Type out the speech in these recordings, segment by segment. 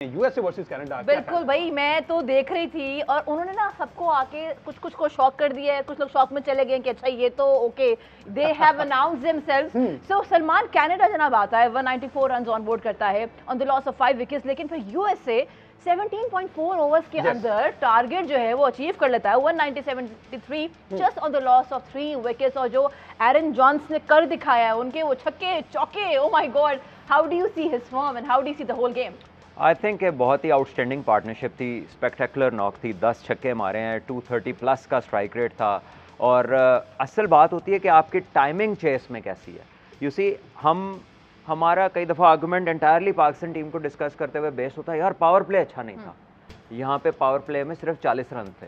USA versus Canada. बिल्कुल भाई, मैं तो देख रही थी और उन्होंने ना सबको आके कुछ कुछ को शॉक कर दिया है। कुछ लोग शॉक में चले गए कि अच्छा ये तो okay, they have announced themselves. So Salman Canada जनाब आता है, 194 रन ऑन बोर्ड करता है on the loss of 5 wickets, लेकिन फिर यूएसए 17.4 ओवर्स के अंदर टारगेट जो है वो अचीव कर लेता है, 190-73 just on the loss of 3 wickets. और जो एरन जॉन्स ने कर दिखाया है, उनके वो छक्के चौके, oh my god, how do you see his form and how do you see the whole game? I think ये बहुत ही आउटस्टैंडिंग पार्टनरशिप थी, स्पेक्टेकुलर नॉक थी, 10 छक्के मारे हैं, 230 प्लस का स्ट्राइक रेट था। और असल बात होती है कि आपकी टाइमिंग चेस में कैसी है। यू सी, हमारा कई दफ़ा आर्गूमेंट एंटायरली पाकिस्तान टीम को डिस्कस करते हुए बेस होता है यार पावर प्ले अच्छा नहीं था। यहाँ पे पावर प्ले में सिर्फ 40 रन थे,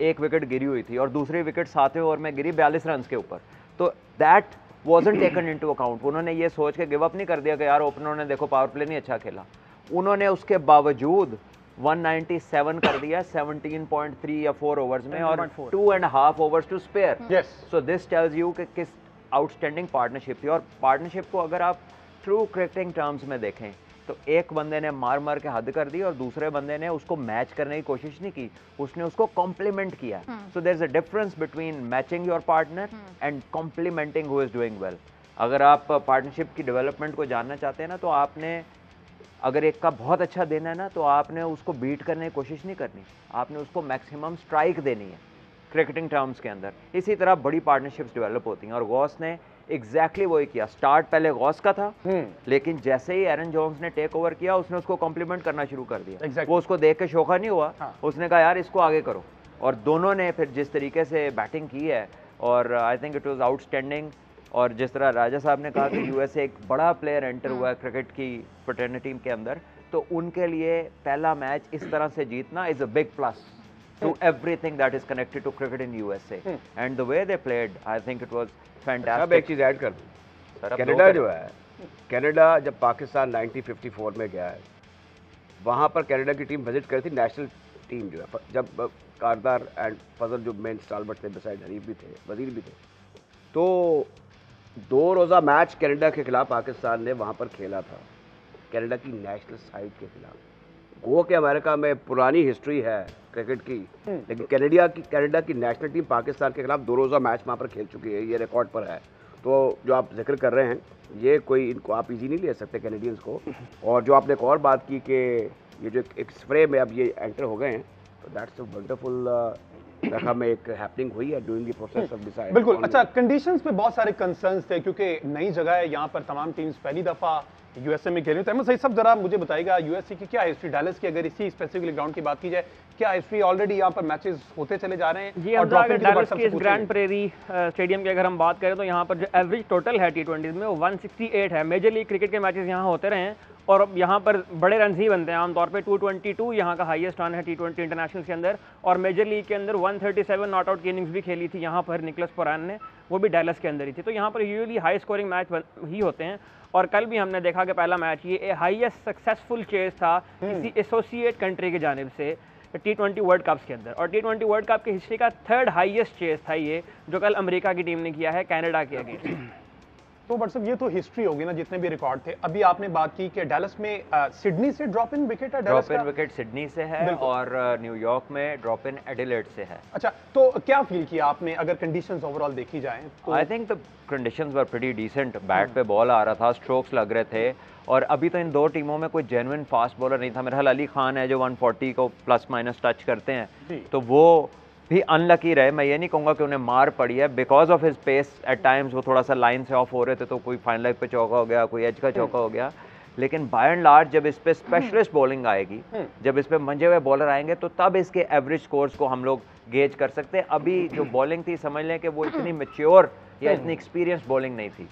एक विकेट गिरी हुई थी और दूसरी विकेट 7वें ओवर में गिरी 42 रन के ऊपर। तो that wasn't taken into account. उन्होंने ये सोच के गिव अप नहीं कर दिया कि यार ओपनरों ने देखो पावर प्ले नहीं अच्छा खेला। उन्होंने उसके बावजूद 197 कर दिया 17.3 या 4 ओवर्स में और 2.5 overs to spare. So this tells you कि किस आउटस्टैंडिंग पार्टनरशिप थी। और पार्टनरशिप को अगर आप ट्रू क्रिकेटिंग टर्म्स में देखें तो एक बंदे ने मार मार के हद कर दी और दूसरे बंदे ने उसको मैच करने की कोशिश नहीं की, उसने उसको कॉम्प्लीमेंट किया। So there is a difference between matching your partner and complementing who is doing well. अगर आप पार्टनरशिप की डेवलपमेंट को जानना चाहते हैं ना, तो आपने अगर एक का बहुत अच्छा देना है ना, तो आपने उसको बीट करने की कोशिश नहीं करनी, आपने उसको मैक्सिमम स्ट्राइक देनी है क्रिकेटिंग टर्म्स के अंदर। इसी तरह बड़ी पार्टनरशिप्स डेवलप होती हैं और गॉस ने एग्जैक्टली वही किया। स्टार्ट पहले गॉस का था, लेकिन जैसे ही एरन जोन्स ने टेक ओवर किया उसने उसको कॉम्प्लीमेंट करना शुरू कर दिया। वो उसको देख के शोखा नहीं हुआ, उसने कहा यार इसको आगे करो। और दोनों ने फिर जिस तरीके से बैटिंग की है, और I think it was outstanding. और जिस तरह राजा साहब ने कहा कि यूएसए एक बड़ा प्लेयर एंटर हुआ है क्रिकेट की फ्रेटर्निटी के अंदर, तो उनके लिए पहला मैच इस तरह से जीतना is a big plus to everything that is connected to cricket in USA and the way they played, I think it was fantastic। अब एक चीज़ ऐड कर दूँ, कनाडा जो है, कनाडा जब पाकिस्तान 1954 में गया है, वहाँ पर कनाडा की टीम विजिट करी थी, नेशनल टीम जो है, जब कारदार एंड फजल जो मेन स्टालबर्ट थे, बिसाइड हरीफ भी थे, वजीर भी थे, तो 2 रोज़ा मैच कनाडा के खिलाफ पाकिस्तान ने वहाँ पर खेला था, कनाडा की नेशनल साइड के खिलाफ। गो के अमेरिका में पुरानी हिस्ट्री है क्रिकेट की, लेकिन कनाडा की नेशनल टीम पाकिस्तान के खिलाफ 2 रोज़ा मैच वहाँ पर खेल चुकी है, ये रिकॉर्ड पर है। तो जो आप जिक्र कर रहे हैं, ये कोई इनको आप इजी नहीं ले सकते कैनेडियंस को। और जो आपने एक और बात की कि ये जो एक स्प्रे में अब ये एंटर हो गए हैं, तो दैट्स अ वंडरफुल रखा में एक हैपनिंग हुई है during the process of decide. बिल्कुल। अच्छा, कंडीशंस पे बहुत सारे कंसर्न्स थे क्योंकि नई जगह है, यहाँ पर तमाम टीम्स पहली दफ़ा यूएसए में खेली। तो अहमद सईद साहब जरा मुझे बताइएगा यूएसए की क्या हिस्ट्री, डैलस की अगर इसी स्पेसिफिकली ग्राउंड की बात की जाए, क्या हिस्ट्री ऑलरेडी यहाँ पर मैचेस होते चले जा रहे हैं? जी, हम अगर डैलस के इस ग्रैंड प्रेरी स्टेडियम की अगर हम बात करें तो यहाँ पर जो एवरेज टोटल है T20 में वो 168 है। मेजर लीग क्रिकेट के मैचेस यहाँ होते रहे हैं और यहाँ पर बड़े रन ही बनते हैं। आमतौर पे 222 यहाँ का हाईएस्ट रन है T20 इंटरनेशनल के अंदर, और मेजर लीग के अंदर 137 नॉट आउट की इनिंग्स भी खेली थी यहाँ पर निकोलस पुरान ने, वो भी डैलस के अंदर ही थी। तो यहाँ पर यूजुअली हाई स्कोरिंग मैच ही होते हैं। और कल भी हमने देखा कि पहला मैच ये हाईएस्ट सक्सेसफुल चेस था किसी एसोसिएट कंट्री की जानिब से T20 वर्ल्ड कप्स के अंदर, और T20 वर्ल्ड कप की हिस्ट्री का 3rd हाईएस्ट चेस था ये, जो कल अमेरिका की टीम ने किया है कनाडा के अगेंस्ट। तो बट साहब ये तो हिस्ट्री होगी ना, जितने भी रिकॉर्ड थे। अभी आपने बात की कि डैलस में सिडनी से ड्रॉप इन विकेट है, ड्रॉप इन विकेट सिडनी से है और न्यूयॉर्क में ड्रॉप इन एडिलेड से है। अच्छा, तो क्या फील किया आपने अगर कंडीशंस ओवरऑल देखी जाएं तो? I think the conditions were pretty decent. Bat पे बॉल आ रहा था, स्ट्रोक्स लग रहे थे, और अभी तो इन 2 टीमों में कोई जेन्युइन फास्ट बॉलर नहीं था। मेरा ख्याल अली खान है जो 140 को प्लस माइनस टच करते हैं, तो वो भी अनलकी रहे। मैं ये नहीं कहूँगा कि उन्हें मार पड़ी है, because of his pace at times वो थोड़ा सा लाइन से ऑफ हो रहे थे, तो कोई फाइन लेग पे चौका हो गया, कोई एज का चौका हो गया। लेकिन बाय एंड लार्ज जब इस पे स्पेशलिस्ट बॉलिंग आएगी, जब इस पे मंजे हुए बॉलर आएंगे, तो तब इसके एवरेज स्कोर्स को हम लोग गेज कर सकते हैं। अभी जो बॉलिंग थी समझ लें कि वो इतनी मैच्योर या इतनी एक्सपीरियंस बॉलिंग नहीं थी।